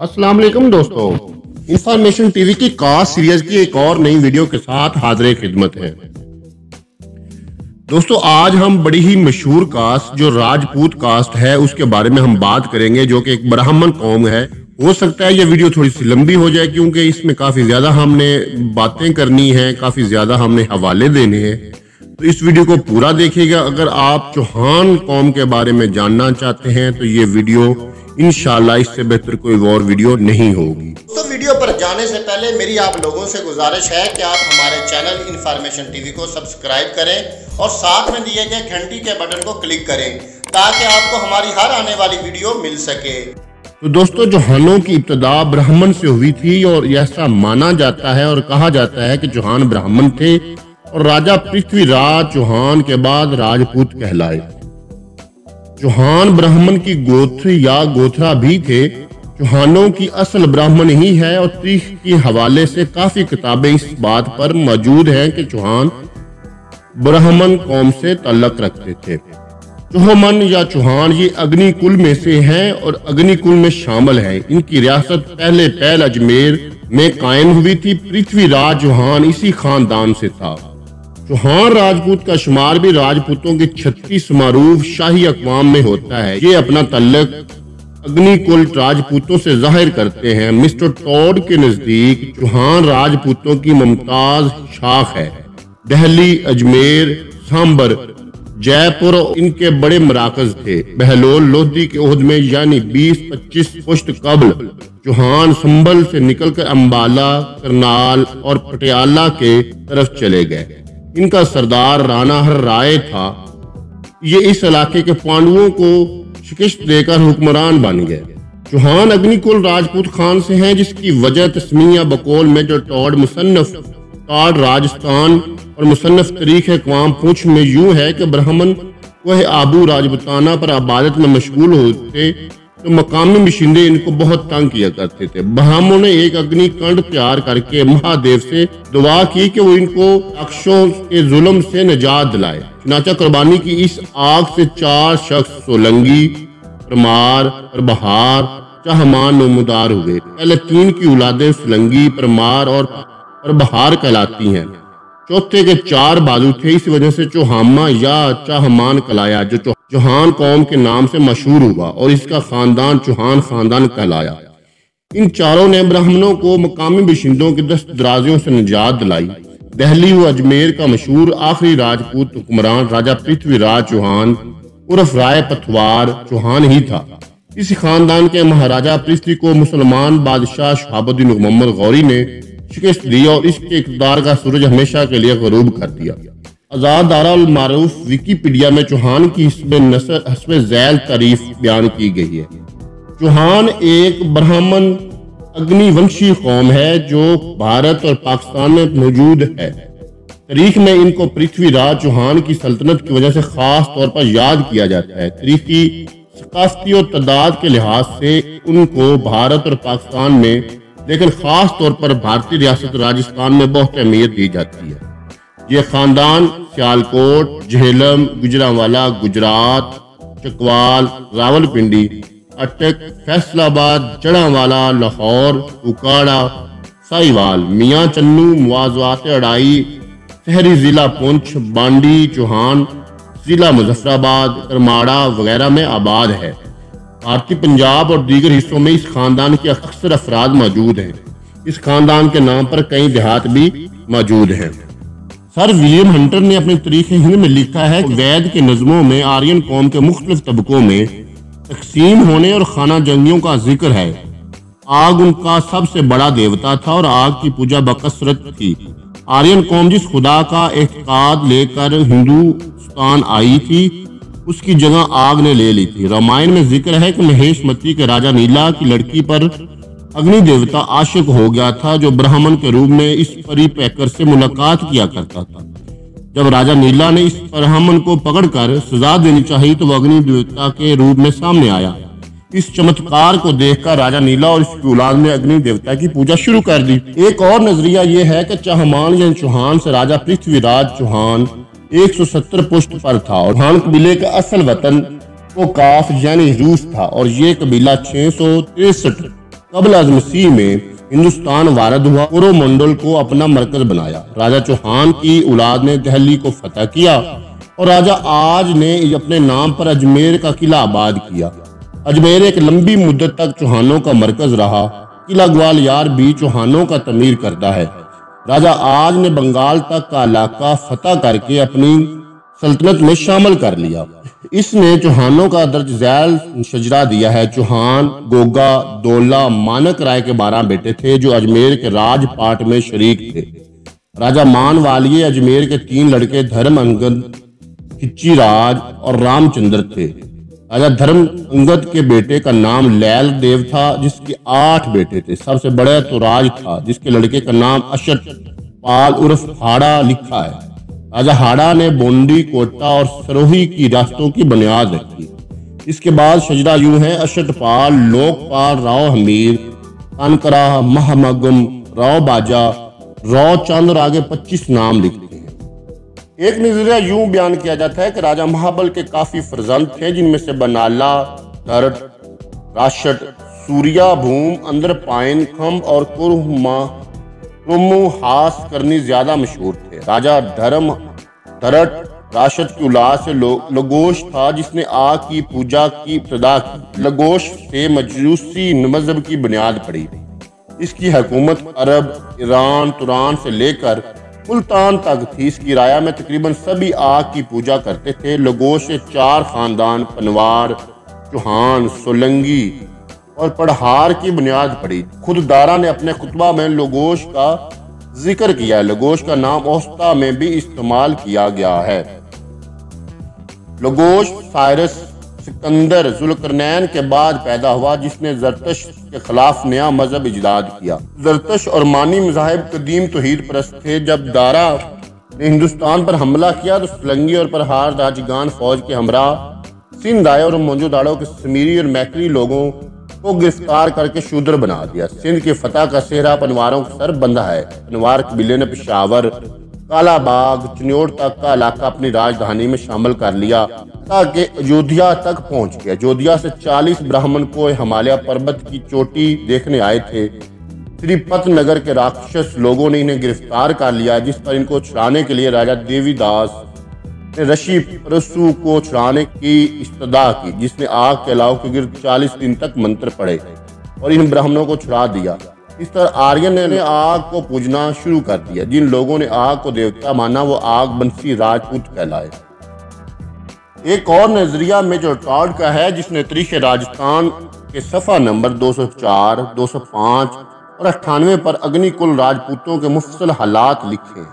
अस्सलाम वालेकुम दोस्तों, इंफॉर्मेशन टीवी की कास्ट सीरीज की एक और नई वीडियो के साथ हाजिर खिदमत है। दोस्तों, आज हम बड़ी ही मशहूर कास्ट जो राजपूत कास्ट है उसके बारे में हम बात करेंगे, जो कि एक ब्राह्मण कौम है। हो सकता है ये वीडियो थोड़ी सी लंबी हो जाए क्योंकि इसमें काफी ज्यादा हमने बातें करनी है, काफी ज्यादा हमने हवाले देने हैं, तो इस वीडियो को पूरा देखिएगा। अगर आप चौहान कौम के बारे में जानना चाहते हैं तो ये वीडियो इंशाल्लाह इससे बेहतर कोई और वीडियो नहीं होगी। तो वीडियो पर जाने से पहले मेरी आप लोगों से गुजारिश है कि आप हमारे चैनल इन्फॉर्मेशन टीवी को सब्सक्राइब करें और साथ में दिए गए घंटी के बटन को क्लिक करें ताकि आपको हमारी हर आने वाली वीडियो मिल सके। तो दोस्तों, चौहानों की इब्तदा ब्राह्मण से हुई थी और ऐसा माना जाता है और कहा जाता है कि चौहान ब्राह्मण थे और राजा पृथ्वीराज चौहान के बाद राजपूत कहलाए। चौहान ब्राह्मण की गोत्र या गोथरा भी थे। चौहानों की असल ब्राह्मण ही है और तारीख के हवाले से काफी किताबें इस बात पर मौजूद हैं कि चौहान ब्राह्मण कौम से ताल्लुक रखते थे। चौहान या चौहान ये अग्नि कुल में से हैं और अग्नि कुल में शामिल है। इनकी रियासत पहले अजमेर में कायम हुई थी। पृथ्वीराज चौहान इसी खानदान से था। चौहान राजपूत का शुमार भी राजपूतों के 36 मारूफ शाही अक़वाम में होता है। ये अपना तल्लक अग्निकुल राजपूतों से जाहिर करते हैं। मिस्टर टॉड के नजदीक चौहान राजपूतों की मुमताज शाख है। दिल्ली, अजमेर, सांबर, जयपुर इनके बड़े मराकज थे। बहलोल लोधी के ओहद में यानी 20-25 पुश्त कबल चौहान संभल से निकलकर अंबाला, करनाल और पटियाला के तरफ चले गए। इनका सरदार राणा हर राय था। ये इस इलाके के पांडवों को शिकस्त देकर हुक्मरान बन गए। चौहान अग्निकुल राजपूत खान से हैं, जिसकी वजह तस्मीया बकौल में जो टॉड मुसन्नफ टॉड राजस्थान और मुसन्नफ तारीख अक़वाम पूंछ में यूं है कि ब्राह्मण वह आबू राजपूताना पर आबादत में मशगूल होते तो मकामी बाशिंदे इनको बहुत तंग किया करते थे। ब्राह्मणों ने एक अग्नि कंड तैयार करके महादेव से दुआ की कि वो इनको अक्षों के जुल्म से निजात दिलाए। चुनाचा कुर्बानी की इस आग से 4 शख्स सोलंगी, परमार और बहार चाहमान नमूदार हुए। पहले 3 की औलादें सोलंगी, परमार और बहार कहलाती हैं। चौथे के 4 बाजू थे। इस वजह से चौहामा या चाहमान कहलाया, जो चौहान कौम के नाम से मशहूर हुआ और इसका खानदान चौहान खानदान कहलाया। इन चारों ने ब्राह्मणों को मकामी बाशिंदों के दस्त दराजियों से निजात दिलाई। दिल्ली व अजमेर का मशहूर आखिरी राजपूत हुक्मरान राजा पृथ्वीराज चौहान उर्फ राय पथवार चौहान ही था। इस खानदान के महाराजा पृथ्वी को मुसलमान बादशाह शहाबुद्दीन मोहम्मद गौरी ने शिकस्त दी और इसके इक़्तिदार का सूरज हमेशा के लिए गरूब कर दिया। आजाद दारुल मारूफ विकिपीडिया में चौहान की हस्ब झैल तारीफ बयान की गई है। चौहान एक ब्राह्मण अग्निवंशी कौम है जो भारत और पाकिस्तान में मौजूद है। तारीख में इनको पृथ्वीराज चौहान की सल्तनत की वजह से खास तौर पर याद किया जाता है। तारीखी, सकाफती और तादाद के लिहाज से उनको भारत और पाकिस्तान में, लेकिन खास तौर पर भारतीय रियासत राजस्थान में बहुत अहमियत दी जाती है। ये खानदान सियालकोट, झेलम, गुजरांवाला, गुजरात, चकवाल, रावलपिंडी, अटक, फैसलाबाद, जड़ांवाला, लाहौर, उकाड़ा, साहिवाल, मियाँ चन्नू, मुआवजात अड़ाई, शहरी जिला पुंछ, बांडी, चौहान जिला मुजफ्फराबाद, करमाड़ा वगैरह में आबाद है। भारतीय पंजाब और दीगर हिस्सों में इस खानदान के अक्सर अफराद मौजूद हैं। इस खानदान के नाम पर कई देहात भी मौजूद हैं। सर विलियम हंटर ने अपनी तारीख हिंद में लिखा है कि वैद के नज़मों में आर्यन कौम के मुख्तलिफ तबकों में तकसीम होने और खाना जंगियों का जिक्र है। आग उनका सबसे बड़ा देवता था और आग की पूजा बकसरत थी। आर्यन कौम जिस खुदा का एतकाद लेकर हिंदुस्तान आई थी उसकी जगह आग ने ले ली थी। रामायण में जिक्र है कि महेशमती के राजा नीला की लड़की पर अग्नि देवता आशिक हो गया था, जो ब्राह्मण के रूप में इस परी पैकर से मुलाकात किया करता था। जब राजा नीला ने इस ब्राह्मण को पकड़कर सजा देनी चाहिए तो वह अग्नि देवता के रूप में सामने आया। इस चमत्कार को देखकर राजा नीला और इसकी औलाद ने अग्नि देवता की पूजा शुरू कर दी। एक और नजरिया यह है कि चाहमान या चौहान से राजा पृथ्वीराज चौहान 170 पुष्ट पर था और चौहान कबीले का असल वतन को काफ यानी रूस था और ये कबीला 663 قبل از مسیح میں ہندوستان وارد ہوا، کورومنڈل کو اپنا مرکز بنایا۔ راجہ چوہان کی اولاد نے دہلی کو فتح کیا اور راجہ آج نے اپنے نام پر اجمیر کا قلعہ آباد کیا۔ اجمیر ایک لمبی مدت تک چوہانوں کا مرکز رہا۔ قلعہ گوالیار بھی چوہانوں کا تعمیر کردہ ہے۔ راجہ آج نے بنگال تک کا علاقہ فتح کر کے اپنی سلطنت میں شامل کر لیا۔ اس نے چوہانوں کا درج ذیل شجرہ دیا ہے۔ چوہان، گوگا، دولہ، مانک رائے کے 12 بیٹے تھے جو اجمیر کے راج پاٹ میں شریک تھے۔ راجہ مان والیے اجمیر کے 3 لڑکے دھرم انگد، کچی راج اور رام چندر تھے۔ راجہ دھرم انگد کے بیٹے کا نام لیل دیو تھا جس کے 8 بیٹے تھے۔ سب سے بڑا تو راج تھا جس کے لڑکے کا نام اشٹ پال عرف ہاڑا لکھا ہے۔ راجہ ہاڑا نے بونڈی، کوٹا اور سروہی کی ریاستوں کی بنیاد رکھی۔ اس کے بعد شجرہ یوں ہے: اشٹ پال، لوک پال، راؤ حمیر، کانکرا، مہمگم، راؤ باجا، راؤ چند اور آگے 25 نام لکھتے ہیں۔ ایک نظریہ یوں بیان کیا جاتا ہے کہ راجہ مہابل کے کافی فرزند تھے جن میں سے بنالا، دھرٹ، راشٹ، سوریا بھوم، اندر پائن، کھمب اور کرمو ہاس کرنی زیادہ مشہور تھے۔ راجہ دھرٹ راشد کی اولاد سے لگوش تھا جس نے آگ کی پوجا کی ابتدا کی۔ لگوش سے مجوسی مذہب کی بنیاد پڑی۔ اس کی حکومت عرب، ایران، توران سے لے کر ملتان تک تھی۔ اس کی رعایا میں تقریباً سبھی آگ کی پوجا کرتے تھے۔ لگوش سے 4 خاندان پنوار، چوہان، سولنگی اور پڑھار کی بنیاد پڑی۔ خود دارا نے اپنے خطبہ میں لگوش کا ذکر کیا ہے۔ لگوش کا نام اوسطا میں بھی استعمال کیا گیا ہے۔ لگوش سائرس سکندر ذوالقرنین کے بعد پیدا ہوا جس نے زرتشت کے خلاف نیا مذہب ایجاد کیا۔ زرتشت اور مانی مذاہب قدیم توحید پرست تھے۔ جب دارا نے ہندوستان پر حملہ کیا تو سولنگی اور پرہار راجگان فوج کے ہمراہ سندھ آئے اور موہنجو داڑو کے سمیری اور میکری لوگوں کو گرفتار کر کے شودر بنا دیا۔ سندھ کے فتح کا سہرا پنواروں کے سر بندھا ہے۔ پنوار قبیلے نے پشاور، کالا باغ، چنیوڑ تک کا علاقہ اپنی راجدھانی میں شامل کر لیا تاکہ اجودھیا تک پہنچ گیا۔ اجودھیا سے 40 برہمن کو ہمالیہ پربت کی چوٹی دیکھنے آئے تھے۔ سری پت نگر کے راکشس لوگوں نے انہیں گرفتار کر لیا جس پر ان کو چھڑانے کے لیے راجہ دیوی داس نے رشی پرسو کو چھڑانے کی استدعا کی جس نے آگ کے علاوہ کے گرد 40 دن تک منتر پڑھے اور ان برہمنوں کو چھڑا دیا۔ اس طرح آرین نے آگ کو پوجنا شروع کر دیا۔ جن لوگوں نے آگ کو دیوتا مانا وہ آگ بنسی راجپوت کہلائے۔ ایک اور نظریہ میجر ٹاڈ کا ہے جس نے تاریخ راجستھان کے صفحہ نمبر 204، 205 اور 98 پر اگنی کل راجپوتوں کے مفصل حالات لکھے ہیں۔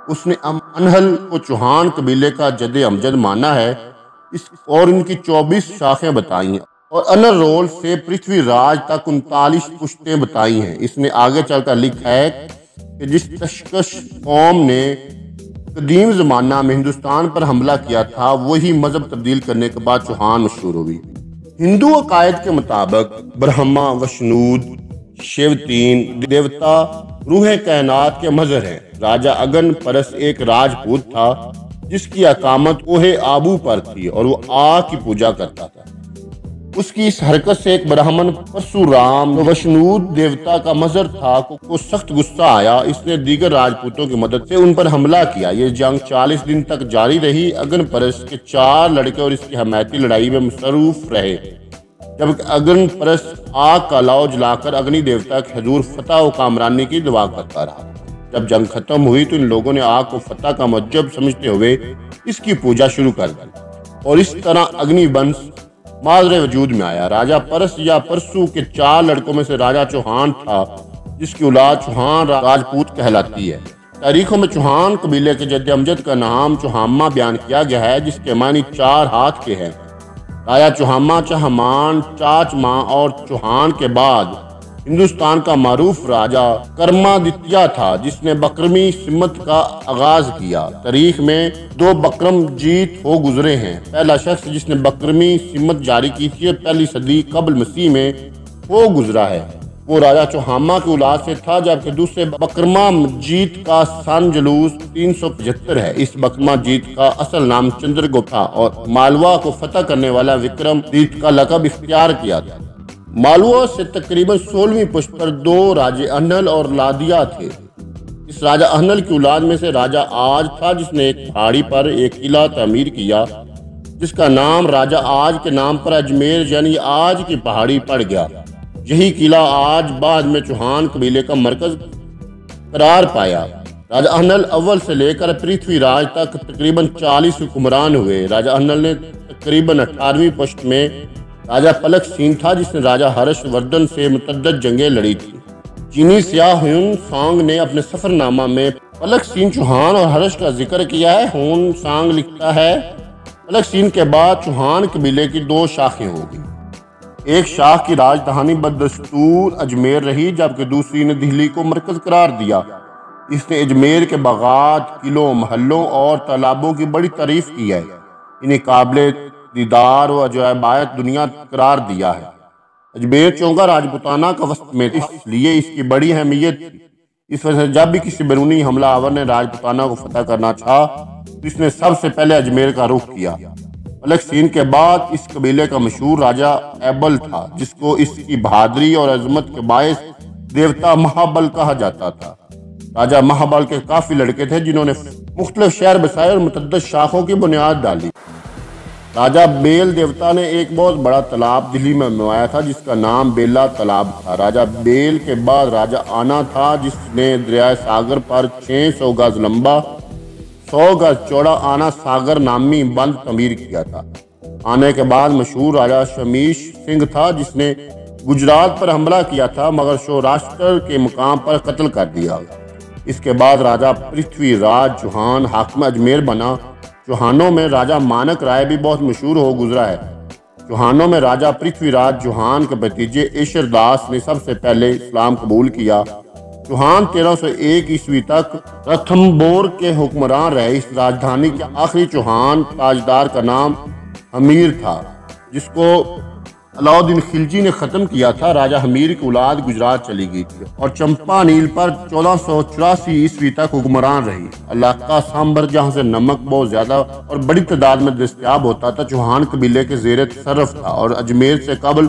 اس نے انہل کو چوہان قبیلے کا جد امجد مانا ہے اور ان کی 24 شاخیں بتائی ہیں اور انر رول سے پرتھوی راج تک 39 پشتیں بتائی ہیں۔ اس نے آگے چل کر لکھا ہے کہ جس تشکش قوم نے قدیم زمانہ میں ہندوستان پر حملہ کیا تھا وہی مذہب تبدیل کرنے کے بعد چوہان مشہور ہوئی۔ ہندو عقائد کے مطابق برہما، وشنود، شیو تین دیوتا روح کائنات کے مظہر ہیں۔ راجہ اگن پرس ایک راجپوت تھا جس کی اقامت کوہ آبو پر تھی اور وہ آگ کی پوجا کرتا تھا۔ اس کی اس حرکت سے ایک برہمن پرسورام وشنود دیوتا کا مظہر تھا کو سخت غصہ آیا۔ اس نے دیگر راجپوتوں کی مدد سے ان پر حملہ کیا۔ یہ جنگ 40 دن تک جاری رہی۔ اگن پرس کے 4 لڑکے اور اس کی حمایتی لڑائی میں مصروف رہے جبکہ اگن پرس آگ کا لاؤ جلا کر اگنی دیوتا کے حضور فتح و کامرانی کی دعا کرتا رہا۔ جب جنگ ختم ہوئی تو ان لوگوں نے آگ کو فتح کا موجب سمجھتے ہوئے اس کی پوجا شروع کر دی اور اس طرح اگنی ونش معذر وجود میں آیا۔ راجہ پرس یا پرسو کے 4 لڑکوں میں سے راجہ چوہان تھا جس کی اولاد چوہان راجپوت کہلاتی ہے۔ تاریخوں میں چوہان قبیلے کے جد امجد کا نام چوہاما بیان کیا گیا ہے جس کے معنی 4 ہاتھ کے ہیں۔ راجہ چوہاما چہمان، چاچ ماں اور چوہان کے بعد ہندوستان کا معروف راجہ کرمادتیہ تھا جس نے بکرمی سمت کا آغاز کیا۔ تاریخ میں 2 بکرم جیت ہو گزرے ہیں۔ پہلا شخص جس نے بکرمی سمت جاری کی تھی اور 1 صدی قبل مسیح میں ہو گزرا ہے وہ راجہ چوہاما کی اولاد سے تھا جبکہ دوسرے بکرما جیت کا سن جلوس 375 ہے۔ اس بکرما جیت کا اصل نام چندر گپت تھا اور مالوا کو فتح کرنے والا وکرم جیت کا لقب اختیار کیا تھا۔ मालवा से तकरीबन 16वीं पुश्त पर 2 राजे अहनल और लादिया थे। इस राजा अहनल की औलाद में से राजा आज था, जिसने एक पहाड़ी पर एक किला तामीर किया जिसका नाम राजा आज के नाम पर अजमेर यानी आज की पहाड़ी पड़ गया। यही किला आज बाद में चौहान कबीले का मरकज करार पाया। राजा अहनल अव्वल से लेकर पृथ्वीराज तक तकरीबन 40 हुक्मरान हुए। राजा अहनल ने तकरीबन 18वीं पुश्त में राजा पलक सीन था, जिसने राजा हर्षवर्धन से मुतद्दद जंगें लड़ी थी। चीनी सियाह ह्यून सांग ने अपने सफरनामा में पलक सीन चौहान और हर्ष का जिक्र किया है। ह्यून सांग लिखता है, पलक सीन के बाद चौहान कबीले की 2 शाखें होगी। एक शाख की राजधानी बदस्तूर अजमेर रही, जबकि दूसरी ने दिल्ली को मरकज करार दिया। इसने अजमेर के बागात, किलों, महलों और तालाबों की बड़ी तारीफ की है। इन्हें काबिल दीदार व अजायबायत दुनिया करार दिया है। अजमेर चौंगा राजपूताना का वस्त में, इसलिए इसकी बड़ी अहमियत थी। इस वजह से जब भी किसी बैरूनी हमलावर ने राजपूताना को फतह करना चाहा तो इसने सबसे पहले अजमेर का रुख किया। पलक सीन के बाद इस कबीले का मशहूर राजा ऐबल था, जिसको इसकी बहादुरी और अजमत के बायस देवता महाबल कहा जाता था। राजा महाबल के काफी लड़के थे, जिन्होंने मुख्तलिफ शहर बसाए और मुतअद्दिद शाखों की बुनियाद डाली। राजा बेल देवता ने एक बहुत बड़ा तालाब दिल्ली में बनवाया था, जिसका नाम बेला तालाब था। राजा बेल के बाद राजा आना था, जिसने दरिया सागर पर 600 गज लंबा 100 गज चौड़ा आना सागर नामी बंद तमीर किया था। आने के बाद मशहूर राजा शमीश सिंह था, जिसने गुजरात पर हमला किया था, मगर सौराष्ट्र के मुकाम पर कत्ल कर दिया। इसके बाद राजा पृथ्वीराज चौहान हाकिम अजमेर बना। चौहानों में राजा मानक राय भी बहुत मशहूर हो गुजरा है। चौहानों में राजा पृथ्वीराज चौहान के भतीजे ईश्वरदास ने सबसे पहले इस्लाम कबूल किया। चौहान 1301 ईस्वी तक रणथंभौर के हुक्मरान रहे। इस राजधानी के आखिरी चौहान ताजदार का नाम हमीर था, जिसको अलाउद्दीन खिलजी ने खत्म किया था। राजा हमीर की औलाद गुजरात चली गई थी और चंपा नील पर 1484 ईस्वी तक हुक्मरान रही। इलाका सांबर, जहाँ से नमक बहुत ज्यादा और बड़ी तादाद में दस्तयाब होता था, चौहान कबीले के जेर तसर्रुफ था और अजमेर से कबल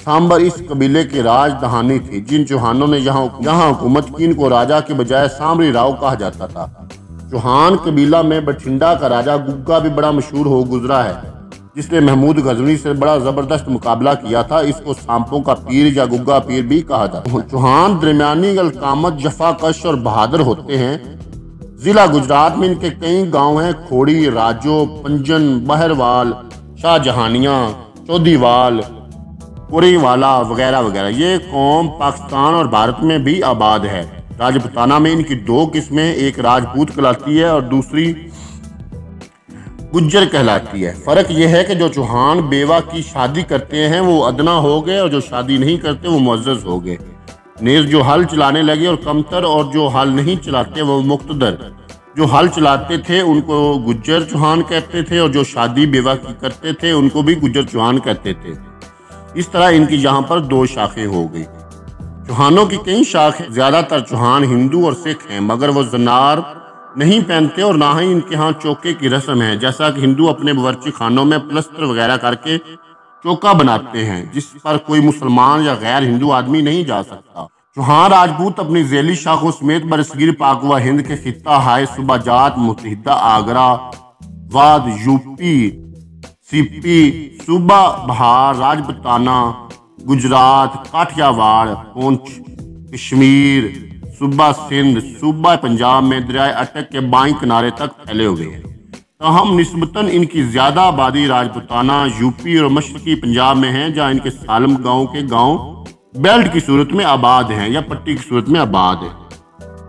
सांबर इस कबीले की राजधानी थी। जिन चौहानों ने यहाँ हुकूमत की, इनको राजा के बजाय सांबरी राव कहा जाता था। चौहान कबीला में बठिंडा का राजा गुग्गा भी बड़ा मशहूर हो गुजरा है, जिसने महमूद गजनी से बड़ा जबरदस्त मुकाबला किया था। इसको सांपों का पीर या गुग्गा पीर भी कहा जाता है। चौहान दरमियानी अलकामत, जफाकश और बहादुर होते हैं। जिला गुजरात में इनके कई गांव हैं, खोड़ी, राजो, पंजन, बहरवाल, शाहजहानिया, चौधरीवाल, पुरीवाला वगैरह वगैरह। ये कौम पाकिस्तान और भारत में भी आबाद है। राजपूताना में इनकी 2 किस्में, एक राजपूत कहलाती है और दूसरी गुज्जर कहलाती है। फर्क यह है कि जो चौहान बेवा की शादी करते हैं वो अदना हो गए और जो शादी नहीं करते वो मुअज़्ज़ज़ हो गए। नेज़ जो हल चलाने लगे और कमतर, और जो हल नहीं चलाते वो मुक्तदर। जो हल चलाते थे उनको गुज्जर चौहान कहते थे और जो शादी बेवा की करते थे उनको भी गुज्जर चौहान कहते थे। इस तरह इनकी यहाँ पर 2 शाखें हो गई। चौहानों की कई शाखें, ज्यादातर चौहान हिंदू और सिख हैं, मगर वो ज़नार नहीं पहनते और ना ही इनके यहाँ चौके की रस्म है। जैसा कि हिंदू अपने बावर्ची खानों में प्लस्तर वगैरह करके चौका बनाते हैं, जिस पर कोई मुसलमान या गैर हिंदू आदमी नहीं जा सकता। चौहान राजपूत अपनी झैली शाखों समेत बरसगीर पाक व हिंद के खित्ता हाय सूबा जात, मुत्तहिदा आगरा, वाद, यूपी, सीपी, सूबा बहार, राजपूताना, गुजरात, काठियावाड़, पुंछ, कश्मीर, सूबा सिंध, सूबा पंजाब में दरियाए अटक के बाईं किनारे तक फैले हुए हैं। ताहम निस्बतन इनकी ज्यादा आबादी राजपूताना, यूपी और मशरकी पंजाब में है, जहाँ इनके सालम गांव के गांव बेल्ट की सूरत में आबाद हैं या पट्टी की सूरत में आबाद है।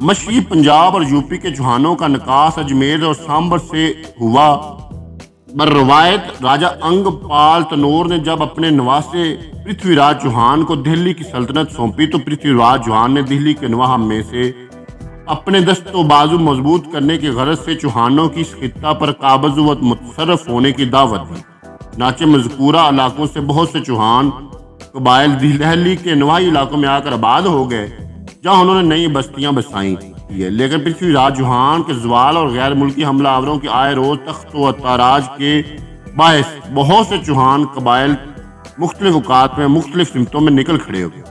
मशरकी पंजाब और यूपी के चौहानों का निकास अजमेर और सांबर से हुआ। बर्रवायत राजा अंगपाल तनोर ने जब अपने नवासे पृथ्वीराज चौहान को दिल्ली की सल्तनत सौंपी तो पृथ्वीराज चौहान ने दिल्ली के नवाब में से अपने दस्तो बाजू मजबूत करने की गरज से चौहानों की इस खित्ता पर काबज व मुतसरफ होने की दावत दी। नाचे मज़कूरा इलाकों से बहुत से चौहान कबाइल दिल्ली के नवाही इलाकों में आकर आबाद हो गए, जहाँ उन्होंने नई बस्तियां बसाई। लेकिन पृथ्वीराज चौहान के जवाल और गैर मुल्की हमलावरों के आए रोज तख्त व ताराज के बायस बहुत से चौहान कबाइल مختلف اوقات میں مختلف سمتوں میں نکل کھڑے ہو گئے،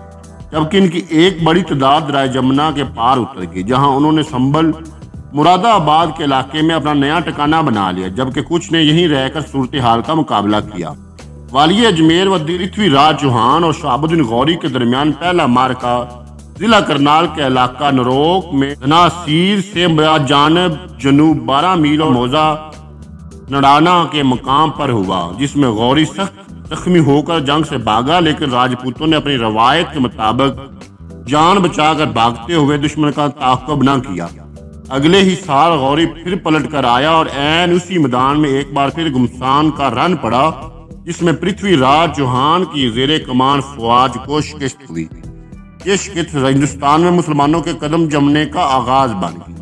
جبکہ ان کی ایک بڑی تعداد دریا جمنا کے پار اتر گئی، جہاں انہوں نے سنبھل مراد آباد کے علاقے میں اپنا نیا ٹھکانہ بنا لیا، جبکہ کچھ نے یہیں رہ کر صورتحال کا مقابلہ کیا۔ والی اجمیر و پرتھوی راج چوہان اور شہاب الدین غوری کے درمیان پہلا معرکہ ضلع کرنال کے علاقہ نروک میں دھناسیر سے جانب جنوب 12 میل اور موضع نڑانا کے مقام پر ہوا، جس میں غوری سخت زخمی ہو کر جنگ سے بھاگا، لیکن راجپوتوں نے اپنی روایت کے مطابق جان بچا کر بھاگتے ہوئے دشمن کا تعاقب نہ کیا۔ اگلے ہی سال غوری پھر پلٹ کر آیا اور عین اسی میدان میں ایک بار پھر گھمسان کا رن پڑا، جس میں پرتھوی راج چوہان کی زیر کمان فوج کو شکست ہوئی۔ یہ شکست ہندوستان میں مسلمانوں کے قدم جمنے کا آغاز بن گئی۔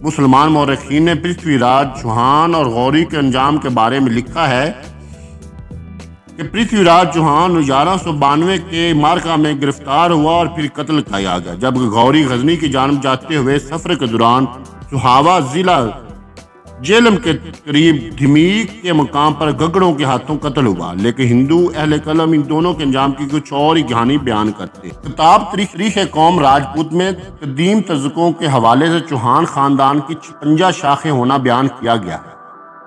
مسلمان مورخین نے پرتھوی راج چوہان اور غوری کے انجام کے بارے میں لکھا ہے کہ پرتھوی راج چوہان 1192 کے معرکہ میں گرفتار ہوا اور پھر قتل کیا گیا، جبکہ غوری غزنی کی جانب جاتے ہوئے سفر کے دوران سہاوا ضلع جیلم کے قریب دھمیک کے مقام پر گگڑوں کے ہاتھوں قتل ہوا۔ لیکن ہندو اہل قلم ان دونوں کے انجام کی کچھ اور ہی کہانی بیان کرتے۔ کتاب تاریخ قوم راجپوت میں قدیم تذکروں کے حوالے سے چوہان خاندان کی 56 شاخیں ہونا بیان کیا گیا ہے،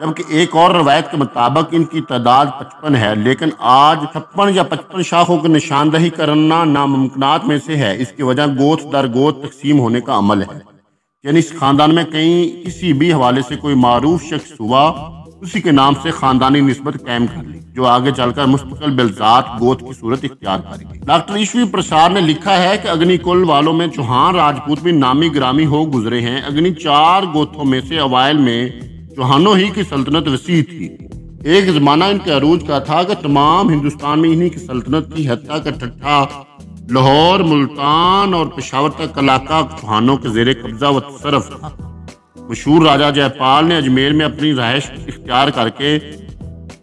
جبکہ ایک اور روایت کے مطابق ان کی تعداد 55 ہے، لیکن آج 56 یا 55 شاخوں کی نشاندہی کرنا ناممکنات میں سے ہے۔ اس کی وجہ گوت در گوت تقسیم ہونے کا عمل ہے، یعنی اس خاندان میں کہیں کسی بھی حوالے سے کوئی معروف شخص ہوا، اسی کے نام سے خاندانی نسبت قائم کر لی، جو آگے چل کر مستقل بالذات گوت کی صورت اختیار کر گئی۔ ڈاکٹر ایشوری پرساد نے لکھا ہے کہ اگنی کل والوں میں چوہان راجپوت بھی نامی گرامی ہو گزرے ہیں۔ اگنی 4 گوتوں میں سے اوائل میں چوہانوں ہی کی سلطنت وسیع تھی۔ ایک زمانہ ان کے عروج کا تھا کہ تمام ہندوستان میں انہی کی سلطنت تھی، حتیٰ کہ ٹھٹھا، لاہور، ملتان اور پشاور تک علاقہ چوہانوں کے زیر قبضہ و تصرف تھا۔ مشہور راجہ جے پال نے اجمیر میں اپنی رہائش اختیار کر کے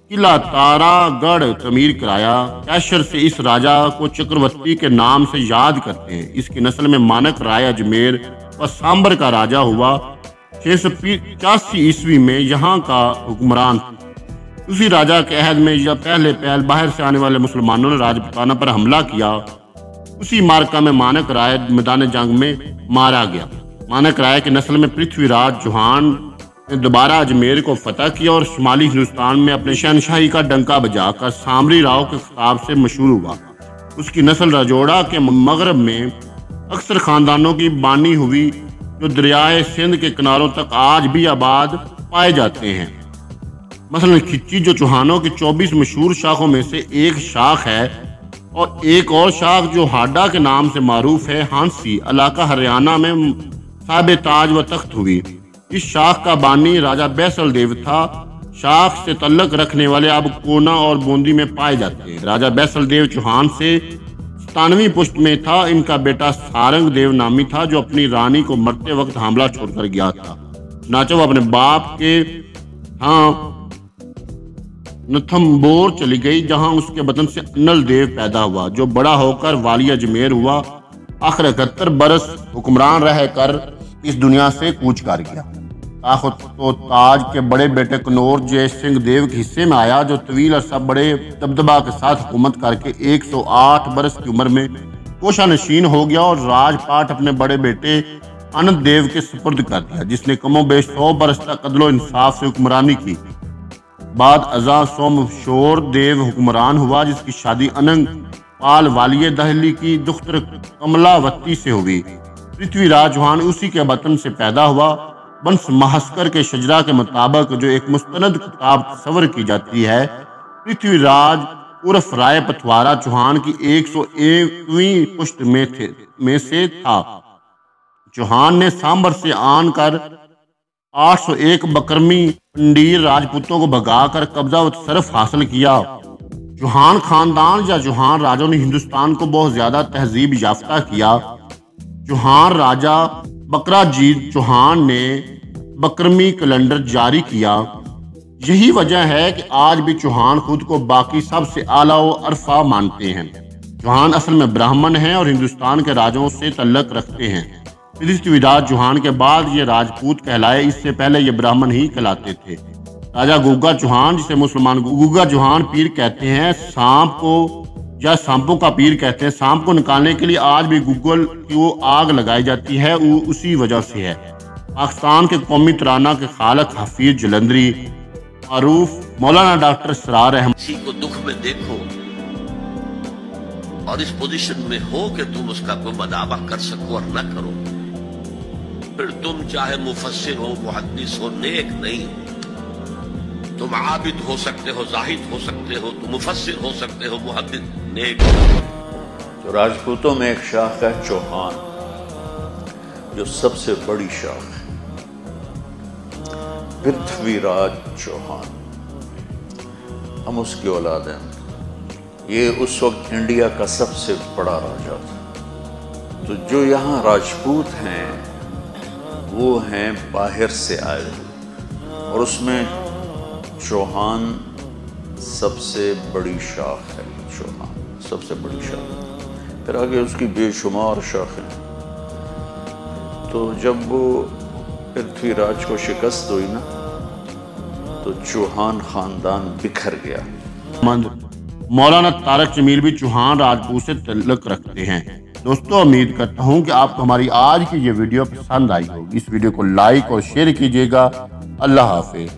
قلعہ تارا گڑھ تعمیر کرایا۔ کیشر سے اس راجہ کو چکرورتی کے نام سے یاد کرتے ہیں۔ اس کی نسل میں مانک رائے اجمیر و سامبر کا راجہ ہوا، 685 عیسوی میں یہاں کا حکمران تھا۔ اسی راجہ کے عہد میں یا پہلے باہر سے آنے والے مسلمانوں نے راجپوتانہ پر حملہ کیا۔ اسی معرکہ میں مانک رائے میدان جنگ میں مارا گیا۔ مانک رائے کی نسل میں پرتھوی راج چوہان نے دوبارہ اجمیر کو فتح کیا اور شمالی ہندوستان میں اپنے شہنشاہی کا ڈنکا بجا کر سامری راؤ کے خطاب سے مشہور ہوا۔ اس کی نسل راجوڑا کے مغرب میں اکثر خاندانوں کی بانی ہوئی، جو دریائے سندھ کے کناروں تک آج بھی آباد پائے جاتے ہیں۔ مثلا کھچی جو چوہانوں کی 24 مشہور شاخوں میں سے ایک شاخ ہے، اور ایک اور شاخ جو ہاڈا کے نام سے معروف ہے، ہانسی، علاقہ ہریانہ میں صاحب تاج و تخت ہوئی۔ اس شاخ کا بانی راجہ بیسل دیو تھا۔ شاخ سے تعلق رکھنے والے اب کونا اور بوندی میں پائے جاتے ہیں۔ راجہ بیسل دیو چوہان سے 97ویں پشت میں تھا۔ ان کا بیٹا سارنگ دیو نامی تھا، جو اپنی رانی کو مرتے وقت حاملہ چھوڑ کر گیا تھا، چنانچہ وہ اپنے باپ کے ہاں نتھمبور چلی گئی، جہاں اس کے بدن سے انل دیو پیدا ہوا، جو بڑا ہو کر والی اجمیر ہوا۔ آخر 71 برس حکمران رہ کر اس دنیا سے کوچ کر گیا۔ تاخت و تاج کے بڑے بیٹے کنور جے سنگھ دیو کے حصے میں آیا، جو طویل عرصہ بڑے دبدبہ کے ساتھ حکومت کر کے 108 برس کی عمر میں کوشہ نشین ہو گیا اور راج پاٹ اپنے بڑے بیٹے انت دیو کے سپرد کر دیا، جس نے کم و بیش 100 برس تک عدل و انصاف سے حکمرانی کی۔ بعد ازاں سومشور دیو حکمران ہوا، جس کی شادی اننگ پال والی دہلی کی دختر کملاوتی سے ہوئی۔ پرتھوی راج چوہان اسی کے وطن سے پیدا ہوا۔ بنس مہاسکر کے شجرا کے مطابق، جو ایک مستند کتاب تصور کی جاتی ہے، پرتھوی راج عرف رائے پتوارا چوہان کی 101ویں پشت میں سے تھا۔ چوہان نے سامبر سے آن کر 801 بکرمی پنڈیر راجپوتوں کو بھگا کر قبضہ و تصرف حاصل کیا۔ چوہان خاندان یا چوہان راجوں نے ہندوستان کو بہت زیادہ تہذیب یافتہ کیا۔ چوہان راجہ بکرا جیت چوہان نے بکرمی کیلنڈر جاری کیا۔ یہی وجہ ہے کہ آج بھی چوہان خود کو باقی سب سے اعلیٰ و ارفع مانتے ہیں۔ چوہان اصل میں برہمن ہیں اور ہندوستان کے راجوں سے تعلق رکھتے ہیں۔ پرتھوی راج چوہان کے بعد یہ راجپوت کہلائے، اس سے پہلے یہ برہمن ہی کہلاتے تھے۔ राजा गुग्गा चौहान, जिसे मुसलमान गुग्गा चौहान पीर कहते हैं, सांप को या सांपों का पीर कहते हैं, सांप को निकालने के लिए आज भी गूगल की वो आग लगाई जाती है, वो उसी वजह से है। पाकिस्तान के कौमी तराना के खालक हफीज जलंधरी मारूफ मौलाना डॉक्टर इसरार अहमद, किसी को दुख में देखो और इस पोजीशन में हो कि तुम उसका कोई मदावा कर सको और न करो, फिर तुम चाहे मुफस्सिर हो, मुहद्दिस हो, नेक नहीं हो। तुम आबिद हो सकते हो, जाहिद हो सकते हो, तुम मुफस्सिर हो सकते हो, मुहद्दिस नेक। तो राजपूतों में एक शाख है चौहान, जो सबसे बड़ी शाख है, पृथ्वीराज चौहान। हम उसकी औलाद हैं। ये उस वक्त इंडिया का सबसे बड़ा राजा था। तो जो यहाँ राजपूत हैं वो हैं बाहर से आए हुए, और उसमें चौहान सबसे बड़ी शाख है। चौहान सबसे बड़ी शाख, फिर आगे उसकी बेशुमार शाखें। तो जब वो पृथ्वीराज को शिकस्त हुई ना, तो चौहान खानदान बिखर गया। मौलाना तारक जमील भी चौहान राजपूत से ताल्लुक रखते हैं। दोस्तों, उम्मीद करता हूं कि आपको हमारी आज की ये वीडियो पसंद आई होगी। इस वीडियो को लाइक और शेयर कीजिएगा। अल्लाह हाफिज।